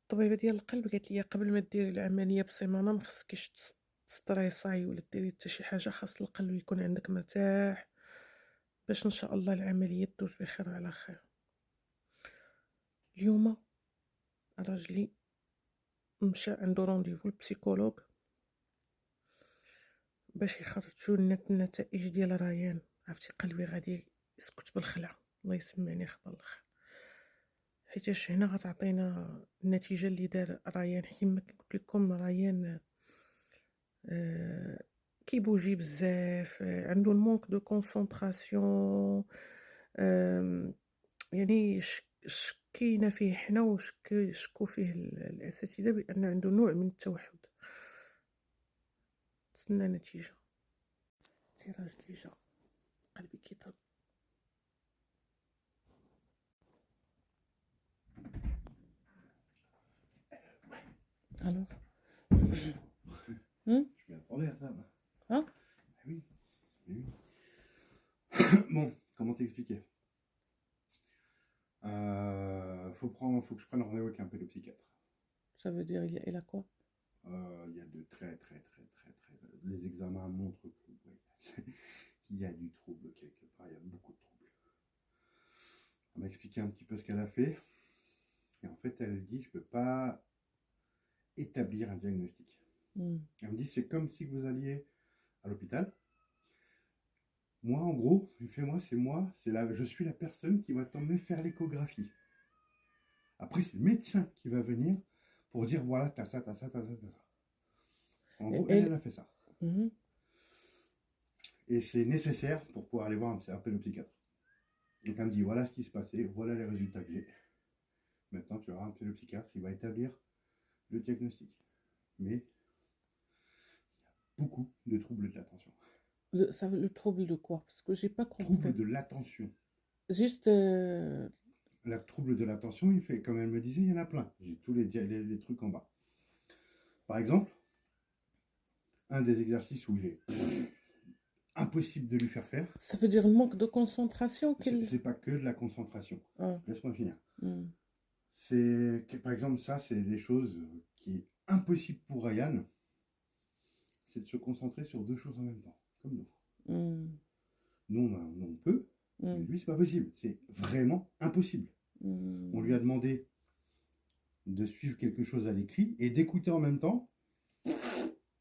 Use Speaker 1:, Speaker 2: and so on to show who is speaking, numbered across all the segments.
Speaker 1: الطبيبة ديال القلب قالت لي قبل ما ديري العملية بسيمانة ما خصكيش تستريساي ولا ديري حتى شي حاجة، خاص القلب يكون عندك مرتاح باش إن شاء الله العملية تدوز بخير وعلى خير. اليوم راجلي مشى عندو رونديفو للبسيكولوج باش يخرجوا لنا النتائج ديال ريان. عرفتي قلبي غادي يسكت بالخلع، الله يسمعني خبر الخير، حيتاش هنا غتعطينا النتيجة اللي دار ريان. كيما قلت لكم ريان كيبوجي بزاف، عنده المونك دو كونسونطراسيون، يعني شكينا فيه حنا وشكو فيه الأساتذة بأن عنده نوع من التوحد. تسنى نتيجة. تيراج ديجا قلبي كيضرب. Alors
Speaker 2: Je m'y attendais à ça. Bah.
Speaker 1: Hein?
Speaker 2: Oui. Oui. Bon, comment t'expliquer? Faut que je prenne rendez-vous avec un pédopsychiatre.
Speaker 1: Ça veut dire il a quoi?
Speaker 2: Il y a de très. Les examens montrent que ouais, il y a du trouble quelque part, il y a beaucoup de troubles. Elle m'a expliqué un petit peu ce qu'elle a fait. Et en fait, elle dit je peux pas établir un diagnostic. Elle me dit c'est comme si vous alliez à l'hôpital. Moi, en gros, je suis la personne qui va t'emmener faire l'échographie. Après, c'est le médecin qui va venir pour dire voilà, t'as ça. En gros, elle a fait ça. Et c'est nécessaire pour pouvoir aller voir un pédopsychiatre. Donc, elle me dit voilà ce qui se passait, voilà les résultats que j'ai. Maintenant, tu auras un pédopsychiatre qui va établir le diagnostic. Mais il y a beaucoup de troubles de l'attention.
Speaker 1: Le trouble de quoi? Parce que j'ai pas compris.
Speaker 2: Trouble de l'attention.
Speaker 1: Juste.
Speaker 2: Le trouble de l'attention, il fait, comme elle me disait, il y en a plein. J'ai tous les trucs en bas. Par exemple, un des exercices où il est impossible de lui faire faire.
Speaker 1: Ça veut dire le manque de concentration.
Speaker 2: C'est pas que de la concentration.
Speaker 1: Ah.
Speaker 2: Laisse-moi finir. C'est, par exemple, ça, c'est des choses qui est impossible pour Ryan. C'est de se concentrer sur deux choses en même temps, comme nous. Nous, on peut, mais lui, c'est pas possible. C'est vraiment impossible. On lui a demandé de suivre quelque chose à l'écrit et d'écouter en même temps.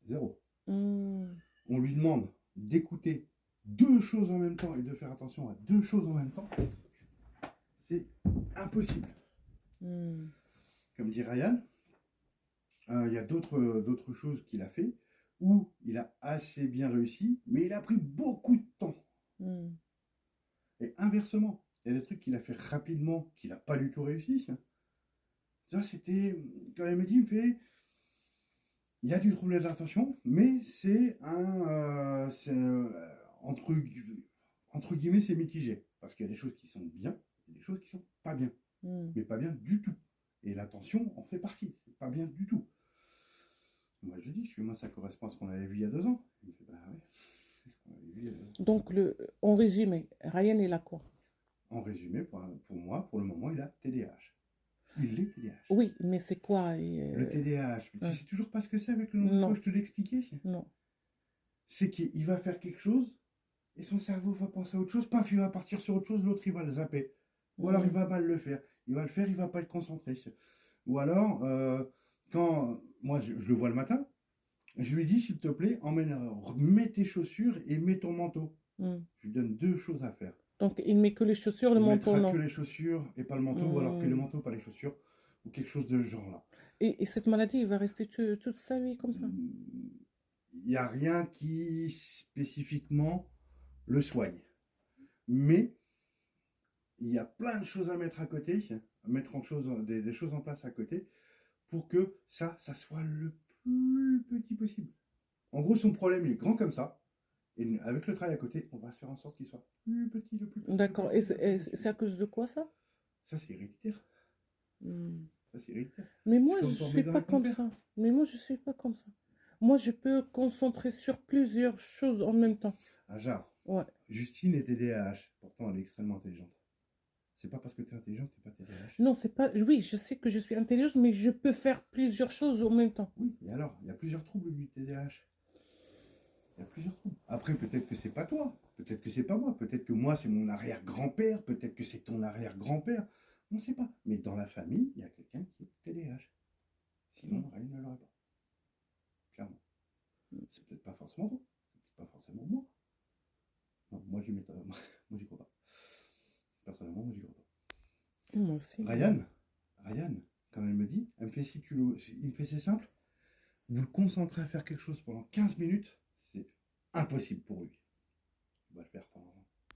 Speaker 2: Zéro. On lui demande d'écouter deux choses en même temps et de faire attention à deux choses en même temps. C'est impossible. Comme dit Ryan, il y a d'autres choses qu'il a fait où il a assez bien réussi, mais il a pris beaucoup de temps. Et inversement, il y a des trucs qu'il a fait rapidement, qu'il n'a pas du tout réussi. Ça, c'était, quand il me dit, il y a du trouble de l'attention, mais c'est entre guillemets, c'est mitigé. Parce qu'il y a des choses qui sont bien, et des choses qui sont pas bien. Mais pas bien du tout. Et l'attention en fait partie. C'est pas bien du tout. Moi, je dis, moi, ça correspond à ce qu'on avait vu il y a 2 ans. Il me fait, bah ouais, c'est ce qu'on avait vu il y a 2 ans.
Speaker 1: Donc, en résumé, Ryan, il a quoi?
Speaker 2: En résumé, pour moi, pour le moment, il a TDAH. Il est TDAH.
Speaker 1: Oui, mais c'est quoi
Speaker 2: le TDAH, tu sais toujours pas ce que c'est avec le nom de fois, je te l'ai expliqué.
Speaker 1: Non.
Speaker 2: C'est qu'il va faire quelque chose et son cerveau va penser à autre chose, paf, il va partir sur autre chose, l'autre il va le zapper. Ou alors il va mal le faire. Il va le faire, il va pas être concentré. Ou alors, quand moi je le vois le matin, je lui dis s'il te plaît, mets tes chaussures et mets ton manteau. Je lui donne 2 choses à faire.
Speaker 1: Donc il met que les chaussures, le manteau non.
Speaker 2: Que les chaussures et pas le manteau, ou alors que le manteau, pas les chaussures, ou quelque chose de ce genre-là.
Speaker 1: Et cette maladie, il va rester toute sa vie comme ça?
Speaker 2: Il n'y a rien qui spécifiquement le soigne. Mais il y a plein de choses à mettre à côté, des choses en place à côté, pour que ça soit le plus petit possible. En gros, son problème, il est grand comme ça. Et avec le travail à côté, on va faire en sorte qu'il soit plus petit, le plus petit.
Speaker 1: D'accord. Et c'est à cause de quoi ça?
Speaker 2: Ça, c'est héréditaire. Ça, c'est héréditaire.
Speaker 1: Mais moi, je ne suis pas comme ça. Moi, je peux concentrer sur plusieurs choses en même temps.
Speaker 2: Ajar.
Speaker 1: Ouais.
Speaker 2: Justine est TDAH. Pourtant, elle est extrêmement intelligente. C'est pas parce que tu es intelligent que tu n'es pas TDAH.
Speaker 1: Non, c'est pas. Oui, je sais que je suis intelligente, mais je peux faire plusieurs choses en même temps.
Speaker 2: Oui, et alors, il y a plusieurs troubles du TDAH. Il y a plusieurs troubles. Après, peut-être que c'est pas toi, peut-être que c'est pas moi, peut-être que moi c'est mon arrière-grand-père, peut-être que c'est ton arrière-grand-père, on ne sait pas. Mais dans la famille, il y a quelqu'un qui est TDAH. Sinon, rien ne l'aurait pas. Clairement. C'est peut-être pas forcément toi, c'est peut-être pas forcément moi. Non, moi j'y crois pas. Personnellement, moi j'y crois pas.
Speaker 1: Moi aussi.
Speaker 2: Ryan, quand elle me dit, elle me fait il me fait c'est simple, vous le concentrez à faire quelque chose pendant 15 minutes, c'est impossible pour lui. Il va le faire pendant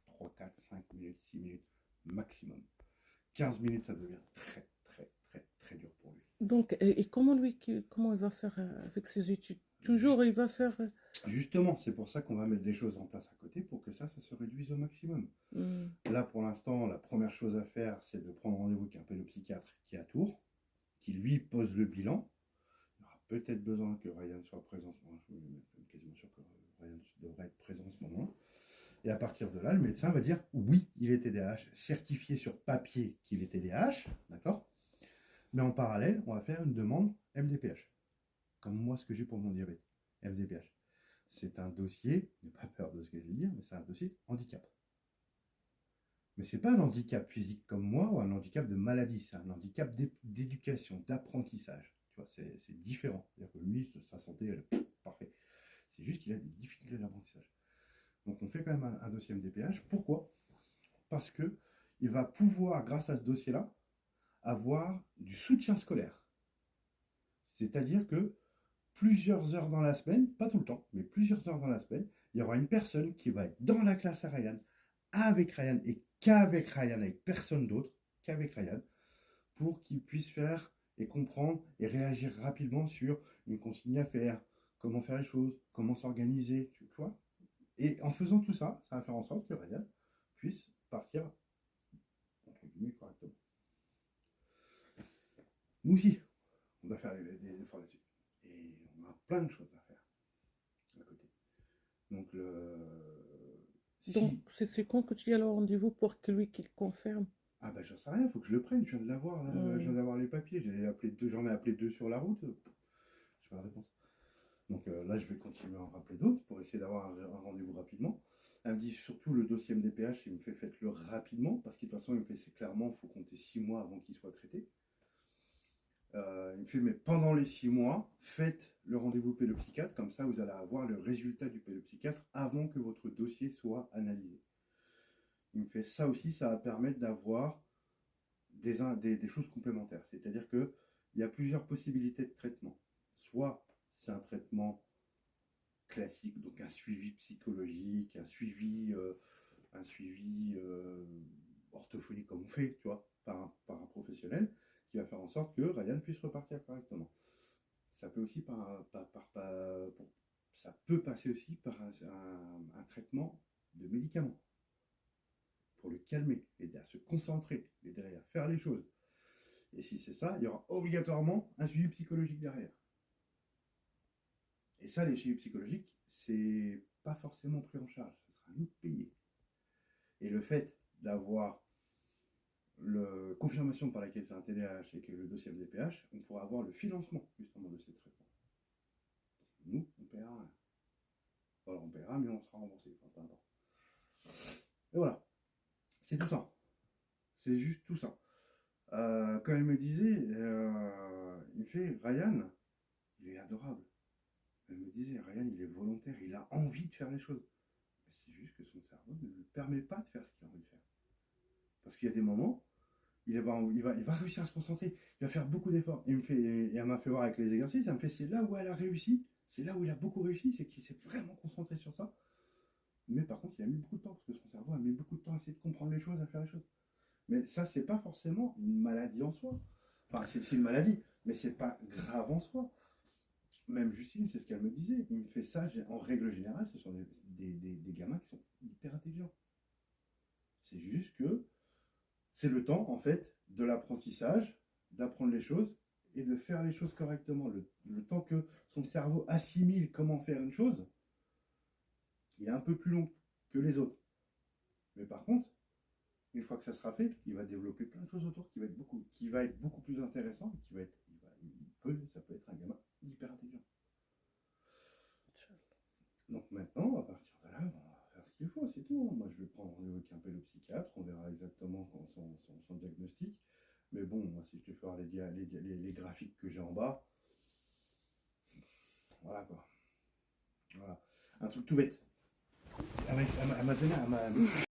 Speaker 2: 3, 4, 5 minutes, 6 minutes maximum. 15 minutes, ça devient très, très, très, très dur pour lui.
Speaker 1: Donc, et comment comment il va faire avec ses études? Toujours, il va faire.
Speaker 2: Justement, c'est pour ça qu'on va mettre des choses en place à côté pour que ça se réduise au maximum. Là, pour l'instant, la première chose à faire, c'est de prendre rendez-vous avec un pédopsychiatre qui est à Tours, qui lui pose le bilan. Il y aura peut-être besoin que Ryan soit présent. Moi, je suis quasiment sûr que Ryan devrait être présent en ce moment-là. Et à partir de là, le médecin va dire oui, il est TDAH, certifié sur papier qu'il est TDAH, d'accord? Mais en parallèle, on va faire une demande MDPH, comme moi ce que j'ai pour mon diabète, MDPH. C'est un dossier, n'aie pas peur de ce que je vais dire, mais c'est un dossier handicap. Mais ce n'est pas un handicap physique comme moi ou un handicap de maladie, c'est un handicap d'éducation, d'apprentissage. Tu vois, c'est différent. C'est-à-dire que lui, sa santé, elle est parfaite. C'est juste qu'il a des difficultés d'apprentissage. Donc on fait quand même un dossier MDPH. Pourquoi? Parce qu'il va pouvoir, grâce à ce dossier-là, avoir du soutien scolaire. C'est-à-dire que plusieurs heures dans la semaine, pas tout le temps, mais plusieurs heures dans la semaine, il y aura une personne qui va être dans la classe à Ryan, avec Ryan et qu'avec Ryan, avec personne d'autre qu'avec Ryan, pour qu'il puisse faire et comprendre et réagir rapidement sur une consigne à faire, comment faire les choses, comment s'organiser, tu vois. Et en faisant tout ça, ça va faire en sorte que Ryan puisse partir, entre guillemets, correctement. Nous aussi, on doit faire des efforts là-dessus. Et on a plein de choses à faire à côté. Donc,
Speaker 1: Donc, c'est quand que tu as le rendez-vous pour que lui qu'il confirme?
Speaker 2: Ah ben j'en sais rien, il faut que je le prenne, je viens de l'avoir, je viens d'avoir les papiers, j'en ai appelé 2 sur la route, je n'ai pas de réponse. Donc là je vais continuer à en rappeler d'autres pour essayer d'avoir un rendez-vous rapidement. Elle me dit surtout le dossier MDPH, il me fait faites-le rapidement, parce que de toute façon il me fait c'est clairement, il faut compter 6 mois avant qu'il soit traité. Il me fait mais pendant les 6 mois, faites le rendez-vous pédopsychiatre, comme ça vous allez avoir le résultat du pédopsychiatre avant que votre dossier soit analysé. Il me fait ça aussi, ça va permettre d'avoir des choses complémentaires. C'est-à-dire qu'il y a plusieurs possibilités de traitement. Soit c'est un traitement classique, donc un suivi psychologique, un suivi orthophonique comme on fait, tu vois, par un professionnel, qui va faire en sorte que Ryan puisse repartir correctement. Ça peut aussi ça peut passer aussi par un traitement de médicaments pour le calmer, l'aider à se concentrer, l'aider à faire les choses. Et si c'est ça, il y aura obligatoirement un suivi psychologique derrière. Et ça, les suivis psychologiques, c'est pas forcément pris en charge, ça sera nous payé. Et le fait d'avoir la confirmation par laquelle c'est un TDAH et que le dossier MDPH, on pourra avoir le financement justement de ces traitements. Nous, on paiera rien. Voilà, on paiera, mais on sera remboursé. Enfin, et voilà. C'est tout ça. C'est juste tout ça. Quand elle me disait, il fait Ryan, il est adorable. Elle me disait Ryan, il est volontaire, il a envie de faire les choses. Mais c'est juste que son cerveau ne lui permet pas de faire ce qu'il a envie de faire. Parce qu'il y a des moments, il va réussir à se concentrer, il va faire beaucoup d'efforts. Et elle m'a fait voir avec les exercices, elle me fait c'est là où elle a réussi, c'est là où il a beaucoup réussi, c'est qu'il s'est vraiment concentré sur ça. Mais par contre, il a mis beaucoup de temps, parce que son cerveau a mis beaucoup de temps à essayer de comprendre les choses, à faire les choses. Mais ça, c'est pas forcément une maladie en soi. Enfin, c'est une maladie, mais c'est pas grave en soi. Même Justine, c'est ce qu'elle me disait. Il me fait ça, en règle générale, ce sont des gamins qui sont hyper intelligents. C'est juste que c'est le temps, en fait, de l'apprentissage, d'apprendre les choses et de faire les choses correctement. Le temps que son cerveau assimile comment faire une chose, il est un peu plus long que les autres. Mais par contre, Une fois que ça sera fait, il va développer plein de choses autour qui va être beaucoup plus intéressant, ça peut être un gamin hyper intelligent. Donc maintenant, à partir de là, on va faire ce qu'il faut, c'est tout. Moi, je vais prendre rendez-vous avec un pédopsychiatre, on verra exactement son diagnostic. Mais bon, moi, si je te fais les graphiques que j'ai en bas, voilà quoi. Voilà. Un truc tout bête. Elle m'a donné,